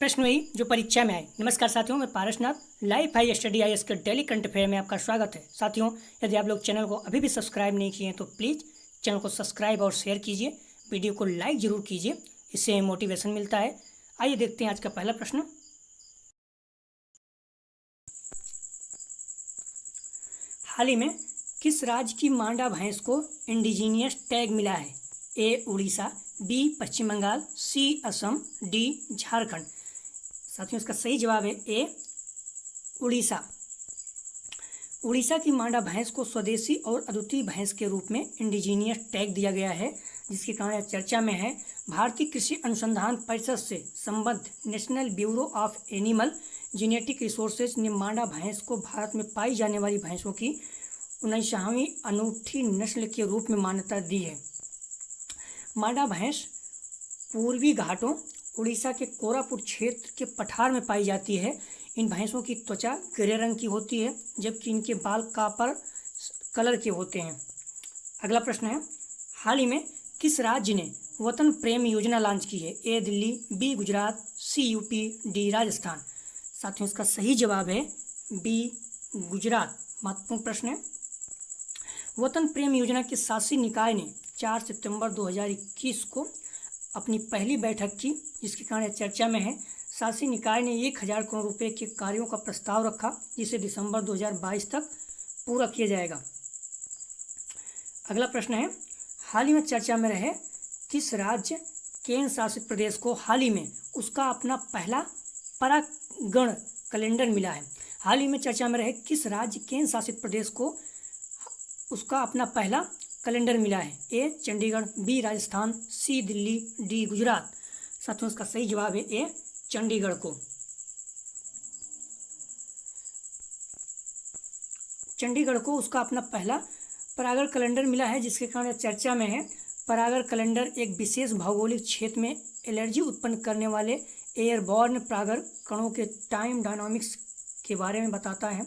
प्रश्न वही जो परीक्षा में आए। नमस्कार साथियों, मैं पारसनाथ लाइफ हाई स्टडी आई के डेली करंट अफेयर में आपका स्वागत है। साथियों, यदि आप लोग चैनल को अभी भी सब्सक्राइब नहीं किए हैं तो प्लीज़ चैनल को सब्सक्राइब और शेयर कीजिए, वीडियो को लाइक जरूर कीजिए, इससे मोटिवेशन मिलता है। आइए देखते हैं आज का पहला प्रश्न। हाल ही में किस राज्य की मांडा भैंस को इंडिजीनियस टैग मिला है? ए उड़ीसा, बी पश्चिम बंगाल, सी असम, डी झारखंड। साथियों, इसका सही जवाब है ए उड़ीसा। उड़ीसा की मांडा भैंस को स्वदेशी और अद्वितीय भैंस के रूप में इंडिजीनियस टैग दिया गया है, जिसके कारण चर्चा में है। भारतीय कृषि अनुसंधान परिषद से संबद्ध national bureau of animal genetic resources ने मांडा भैंस को भारत में पाई जाने वाली भैंसों की 19वीं अनूठी नस्ल के रूप में मान्यता दी है। मांडा भैंस पूर्वी घाटों उड़ीसा के कोरापुट क्षेत्र के पठार में पाई जाती है। इन भैंसों की त्वचा ग्रे रंग की होती है, जबकि इनके बाल कापर कलर के होते हैं। अगला प्रश्न है, हाल ही में किस राज्य ने वतन प्रेम योजना लॉन्च की है? ए दिल्ली, बी गुजरात, सी यूपी, डी राजस्थान। साथियों, इसका सही जवाब है बी गुजरात। महत्वपूर्ण प्रश्न है। वतन प्रेम योजना के शासी निकाय ने 4 सितंबर 2021 को अपनी पहली बैठक की, जिसके कारण चर्चा में है। शासी निकाय ने 1000 करोड़ रुपए के कार्यों का प्रस्ताव रखा, जिसे दिसंबर 2022 तक पूरा किया जाएगा। अगला प्रश्न है, हाल ही में चर्चा में रहे किस राज्य केंद्र शासित प्रदेश को हाल ही में उसका अपना पहला परागण कैलेंडर मिला है? हाल ही में चर्चा में रहे किस राज्य केंद्र शासित प्रदेश को उसका अपना पहला कैलेंडर मिला है? ए चंडीगढ़, बी राजस्थान, सी दिल्ली, डी गुजरात। साथियों, इसका सही जवाब है ए चंडीगढ़ को। चंडीगढ़ को उसका अपना पहला परागण कैलेंडर मिला है, जिसके कारण चर्चा में है। परागण कैलेंडर एक विशेष भौगोलिक क्षेत्र में एलर्जी उत्पन्न करने वाले एयरबॉर्न परागण कणों के टाइम डायनामिक्स के बारे में बताता है।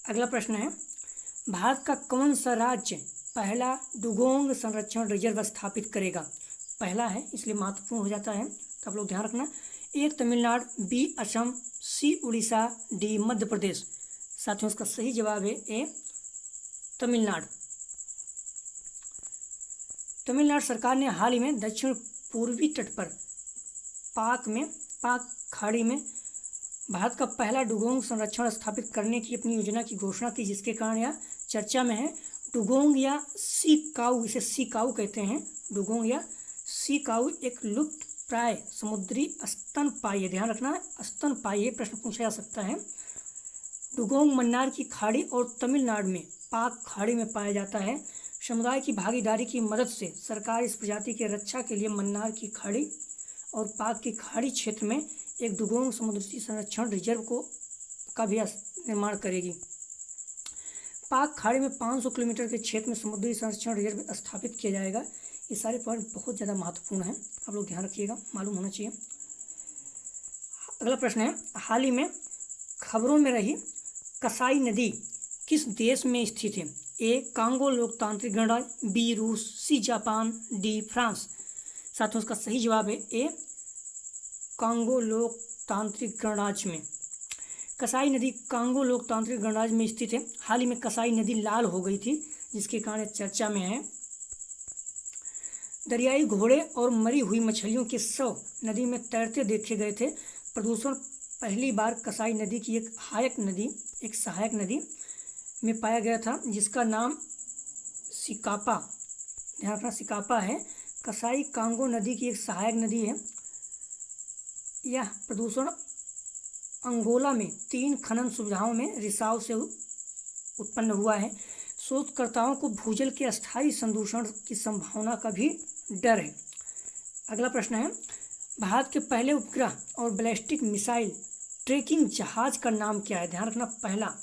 अगला प्रश्न है, भारत का कौन सा राज्य पहला डुगोंग संरक्षण रिजर्व स्थापित करेगा? पहला है, इसलिए महत्वपूर्ण हो जाता है, तो आप लोग ध्यान रखना। ए तमिलनाडु, बी असम, सी उड़ीसा, डी मध्य प्रदेश। साथियों, इसका सही जवाब है ए तमिलनाडु। तमिलनाडु सरकार ने हाल ही में दक्षिण पूर्वी तट पर पाक खाड़ी में भारत का पहला डुगोंग संरक्षण स्थापित करने की अपनी योजना की घोषणा की, जिसके कारण यह चर्चा में है। डुगोंग या सी काऊ, इसे सी काऊ कहते हैं। डुगोंग या सी काऊ एक लुप्त प्राय समुद्री स्तनपायी, ध्यान रखना, स्तनपायी प्रश्न पूछा जा सकता है। डुगोंग मन्नार की खाड़ी और तमिलनाडु में पाक खाड़ी में पाया जाता है। समुदाय की भागीदारी की मदद से सरकार इस प्रजाति की रक्षा के लिए मन्नार की खाड़ी और पाक की खाड़ी क्षेत्र में एक डुगोंग समुद्री संरक्षण रिजर्व का भी निर्माण करेगी। पाक खाड़ी में 500 किलोमीटर के क्षेत्र में समुद्री संरक्षण रिजर्व स्थापित किया जाएगा। ये सारे पॉइंट बहुत ज़्यादा महत्वपूर्ण हैं, आप लोग ध्यान रखिएगा, मालूम होना चाहिए। अगला प्रश्न है, हाल ही में खबरों में रही कसाई नदी किस देश में स्थित है? ए कांगो लोकतांत्रिक गणराज्य, बी रूस, सी जापान, डी फ्रांस। साथियों, इसका सही जवाब है ए कांगो लोकतांत्रिक गणराज्य में। कसाई नदी कांगो लोकतांत्रिक गणराज्य में स्थित है। हाल ही में कसाई नदी लाल हो गई थी, जिसके कारण चर्चा में है। दरियाई घोड़े और मरी हुई मछलियों के शव नदी में तैरते देखे गए थे। प्रदूषण पहली बार कसाई नदी की एक सहायक नदी में पाया गया था, जिसका नाम सिकापा, ध्यान रखना, सिकापा है। कसाई कांगो नदी की एक सहायक नदी है। यह प्रदूषण अंगोला में 3 खनन सुविधाओं में रिसाव से उत्पन्न हुआ है। शोधकर्ताओं को भूजल के अस्थायी संदूषण की संभावना का भी डर है। अगला प्रश्न है, भारत के पहले उपग्रह और बैलिस्टिक मिसाइल ट्रैकिंग जहाज का नाम क्या है? ध्यान रखना, पहला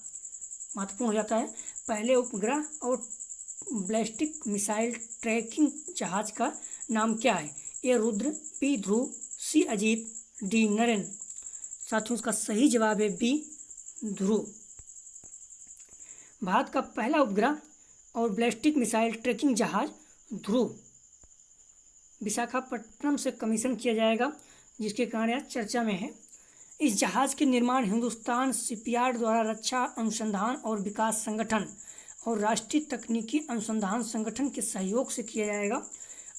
महत्वपूर्ण हो जाता है। पहले उपग्रह और बैलिस्टिक मिसाइल ट्रैकिंग जहाज का नाम क्या है? ए रुद्र, बी ध्रुव, सी अजीत, डी नरेन। साथियों, इसका सही जवाब है बी ध्रुव। भारत का पहला उपग्रह और बैलिस्टिक मिसाइल ट्रैकिंग जहाज ध्रुव विशाखापट्टनम से कमीशन किया जाएगा। जिसके कारण यह चर्चा में है। इस जहाज़ के निर्माण हिंदुस्तान शिपयार्ड द्वारा रक्षा अनुसंधान और विकास संगठन और राष्ट्रीय तकनीकी अनुसंधान संगठन के सहयोग से किया जाएगा।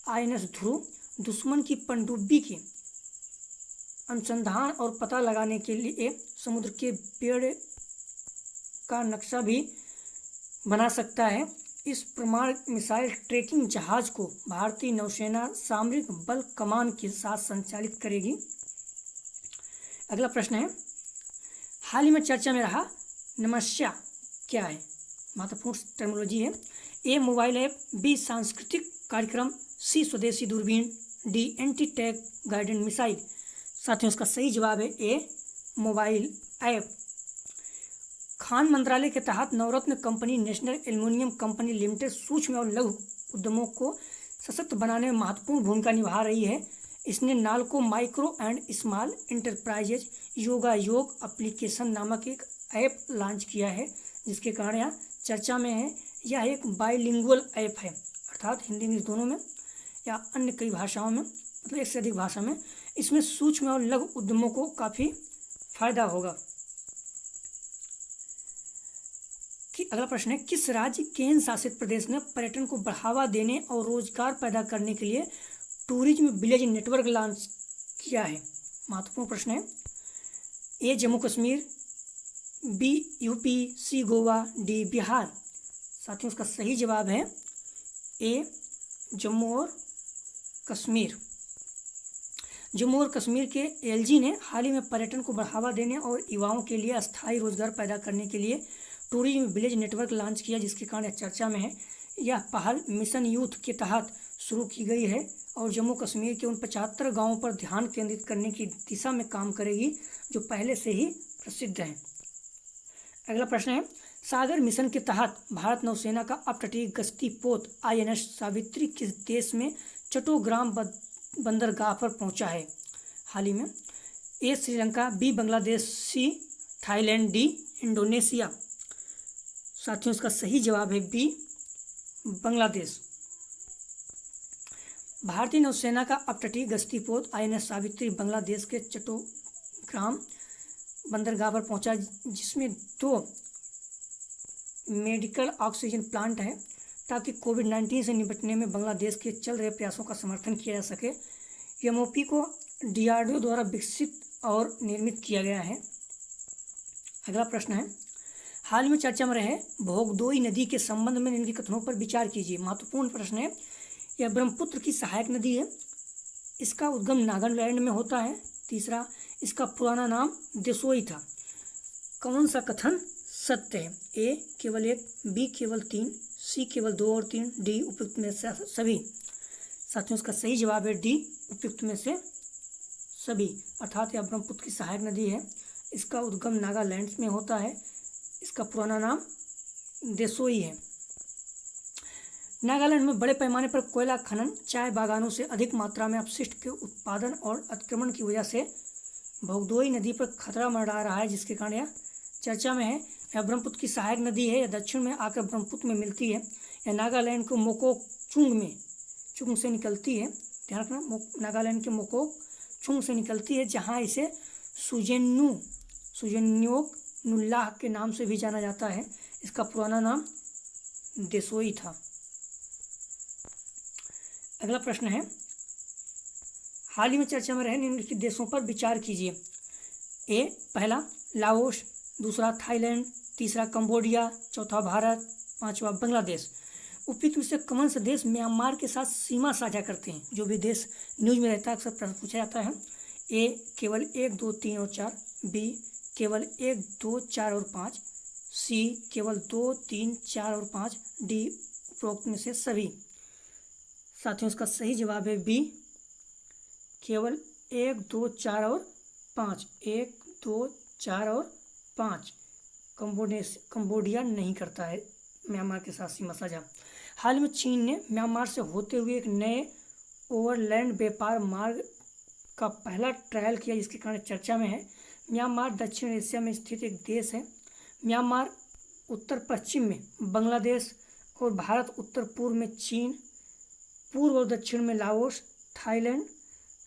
INS ध्रुव दुश्मन की पनडुब्बी की अनुसंधान और पता लगाने के लिए समुद्र के बेड़े का नक्शा भी बना सकता है। इस परमाणु मिसाइल ट्रैकिंग जहाज को भारतीय नौसेना सामरिक बल कमान के साथ संचालित करेगी। अगला प्रश्न है, हाल ही में चर्चा में रहा नमस्या क्या है? महत्वपूर्ण टर्मिनोलॉजी है। ए मोबाइल ऐप, बी सांस्कृतिक कार्यक्रम, सी स्वदेशी दूरबीन, D anti tag guided missile. साथियों इसका सही जवाब है ए मोबाइल ऐप। खान मंत्रालय के तहत Navratna company national aluminium company limited सूक्ष्म और लघु उद्यमों को सशक्त बनाने में महत्वपूर्ण भूमिका निभा रही है। इसने NALCO micro and small enterprises yoga योग एप्लीकेशन नामक एक ऐप लॉन्च किया है, जिसके कारण यह चर्चा में है। यह एक बाइलिंगुअल ऐप है, अर्थात हिंदी इंग्लिश दोनों में या अन्य कई भाषाओं में, मतलब एक से अधिक भाषा में। इसमें सूक्ष्म और लघु उद्यमों को काफ़ी फायदा होगा। अगला प्रश्न है, किस राज्य केंद्र शासित प्रदेश ने पर्यटन को बढ़ावा देने और रोजगार पैदा करने के लिए टूरिज्म विलेज नेटवर्क लॉन्च किया है? महत्वपूर्ण प्रश्न है। ए जम्मू कश्मीर, बी यूपी, सी गोवा, डी बिहार। साथियों इसका सही जवाब है ए जम्मू और कश्मीर। जम्मू और कश्मीर के एलजी ने हाल ही में पर्यटन को बढ़ावा देने और युवाओं के लिए अस्थायी रोजगार पैदा करने के लिए टूरिज्म विलेज नेटवर्क लॉन्च किया, जिसके कारण चर्चा में है। यह पहल मिशन यूथ के तहत शुरू की गई है और जम्मू कश्मीर के उन 75 गांवों पर ध्यान केंद्रित करने की दिशा में काम करेगी जो पहले से ही प्रसिद्ध हैं। अगला प्रश्न है, सागर मिशन के तहत भारत नौसेना का अपतटीय गश्ती पोत INS सावित्री किस देश में चट्टोग्राम बंदरगाह पर पहुंचा है हाल ही में? A Sri Lanka, B Bangladesh, C Thailand, D Indonesia. साथियों इसका सही जवाब है बी बांग्लादेश। भारतीय नौसेना का अपतटीय गश्ती पोत INS सावित्री बांग्लादेश के चट्टोग्राम बंदरगाह पर पहुंचा, जिसमें 2 मेडिकल ऑक्सीजन प्लांट है, ताकि कोविड-19 से निपटने में बांग्लादेश के चल रहे प्रयासों का समर्थन किया जा सके। MOP को DRDO द्वारा विकसित और निर्मित किया गया है। अगला प्रश्न है, हाल में चर्चा में रहे भोगदोई नदी के संबंध में निम्नलिखित कथनों पर विचार कीजिए। महत्वपूर्ण प्रश्न है। यह ब्रह्मपुत्र की सहायक नदी है। इसका उद्गम नागालैंड में होता है। तीसरा, इसका पुराना नाम देसोई था। कौन सा कथन सत्य है? ए केवल 1, बी केवल 3, सी केवल 2 और 3, डी उपयुक्त में से सभी। साथियों इसका सही जवाब है डी उपयुक्त में से सभी, अर्थात यह ब्रह्मपुत्र की सहायक नदी है। इसका उद्गम नागालैंड में होता है। इसका पुराना नाम देसोई है। नागालैंड में बड़े पैमाने पर कोयला खनन, चाय बागानों से अधिक मात्रा में अपशिष्ट के उत्पादन और अतिक्रमण की वजह से भोगदोई नदी पर खतरा मंडरा रहा है, जिसके कारण यह चर्चा में है। यह ब्रह्मपुत्र की सहायक नदी है। यह दक्षिण में आकर ब्रह्मपुत्र में मिलती है। यह नागालैंड को मोकोकचुंग से निकलती है। ध्यान रखना, नागालैंड के मोकोकचुंग से निकलती है, जहाँ इसे सुजेन्योक नुल्लाह के नाम से भी जाना जाता है। इसका पुराना नाम देसोई था। अगला प्रश्न है, हाल ही में चर्चा में रहे निम्नलिखित देशों पर विचार कीजिए। ए पहला लाओस, दूसरा थाईलैंड, तीसरा कंबोडिया, चौथा भारत, पांचवा बांग्लादेश। उपयुक्त में से कौन सा देश म्यांमार के साथ सीमा साझा करते हैं? जो भी देश न्यूज में रहता है अक्सर प्रश्न पूछा जाता है। ए केवल 1, 2, 3 और 4, बी केवल 1, 2, 4 और 5, सी केवल 2, 3, 4 और 5, डी उपरोक्त में से सभी। साथियों इसका सही जवाब है बी केवल 1, 2, 4 और 5। 1, 2, 4 और 5 कंबोडिया नहीं करता है म्यांमार के साथ सीमा साझा। हाल में चीन ने म्यांमार से होते हुए एक नए ओवरलैंड व्यापार मार्ग का पहला ट्रायल किया, जिसके कारण चर्चा में है। म्यांमार दक्षिण एशिया में स्थित एक देश है। म्यांमार उत्तर पश्चिम में बांग्लादेश और भारत, उत्तर पूर्व में चीन, पूर्व और दक्षिण में लाओस, थाईलैंड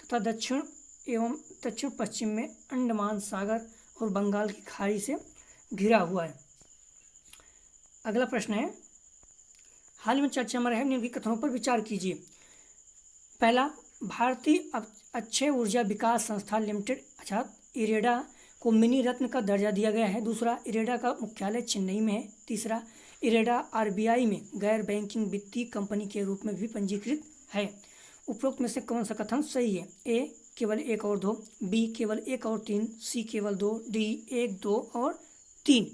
तथा दक्षिण एवं दक्षिण पश्चिम में अंडमान सागर और बंगाल की खाड़ी से घिरा हुआ है। अगला प्रश्न है, हाल में चर्चा में रहे निम्नलिखित कथनों पर विचार कीजिए। पहला, भारतीय अक्षय ऊर्जा विकास संस्थान लिमिटेड अर्थात इरेडा को मिनी रत्न का दर्जा दिया गया है। दूसरा, इरेडा का मुख्यालय चेन्नई में है। तीसरा, इरेडा आरबीआई में गैर बैंकिंग वित्तीय कंपनी के रूप में भी पंजीकृत है। उपरोक्त में से कौन सा कथन सही है? ए केवल 1 और 2, बी केवल 1 और 3, सी केवल 2, डी 1, 2 और 3।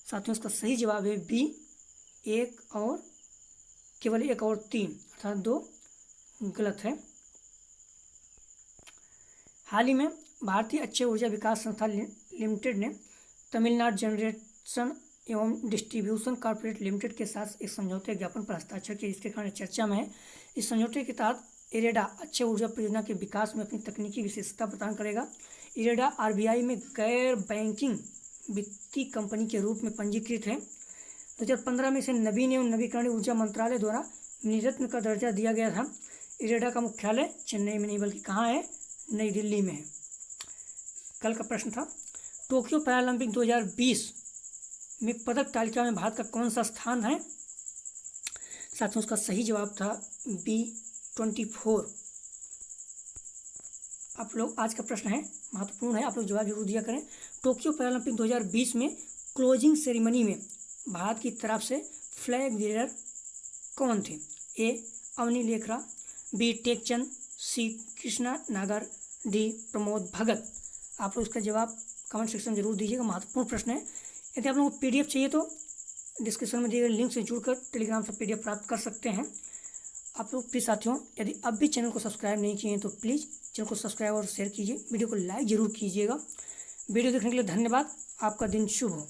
साथियों, इसका सही जवाब है बी, केवल 1 और 3 अर्थात 2 गलत है। हाल ही में भारतीय अक्षय ऊर्जा विकास संस्थान लिमिटेड ने तमिलनाडु जनरेशन एवं डिस्ट्रीब्यूशन कॉर्पोरेट लिमिटेड के साथ एक समझौते ज्ञापन पर हस्ताक्षर किए, जिसके कारण चर्चा में है। इस समझौते के तहत इरेडा अक्षय ऊर्जा परियोजना के विकास में अपनी तकनीकी विशेषता प्रदान करेगा। इरेडा आरबीआई में गैर बैंकिंग वित्तीय कंपनी के रूप में पंजीकृत है। 2015 में इसे नवीन एवं नवीकरणीय ऊर्जा मंत्रालय द्वारा मिनीरत्न का दर्जा दिया गया था। इरेडा का मुख्यालय चेन्नई में नहीं बल्कि कहाँ है? नई दिल्ली में है। कल का प्रश्न था, टोक्यो पैरालंपिक 2020 में पदक तालिका में भारत का कौन सा स्थान है? साथियों, उसका सही जवाब था बी 24। आप लोग, आज का प्रश्न है महत्वपूर्ण है, आप लोग जवाब जरूर दिया करें। टोक्यो पैरालंपिक 2020 में क्लोजिंग सेरेमनी में भारत की तरफ से फ्लैग बीरर कौन थे? ए अवनी लेखरा, बी टेकचंद, सी कृष्णा नागर, डी प्रमोद भगत। आप लोग इसका जवाब कमेंट सेक्शन में जरूर दीजिएगा, महत्वपूर्ण प्रश्न है। यदि आप लोगों को पीडीएफ चाहिए तो डिस्क्रिप्शन में दिए गए लिंक से जुड़कर टेलीग्राम से पीडीएफ प्राप्त कर सकते हैं। आप लोग प्लीज़ साथियों, यदि अब भी चैनल को सब्सक्राइब नहीं किए तो प्लीज़ चैनल को सब्सक्राइब और शेयर कीजिए, वीडियो को लाइक जरूर कीजिएगा। वीडियो देखने के लिए धन्यवाद। आपका दिन शुभ हो।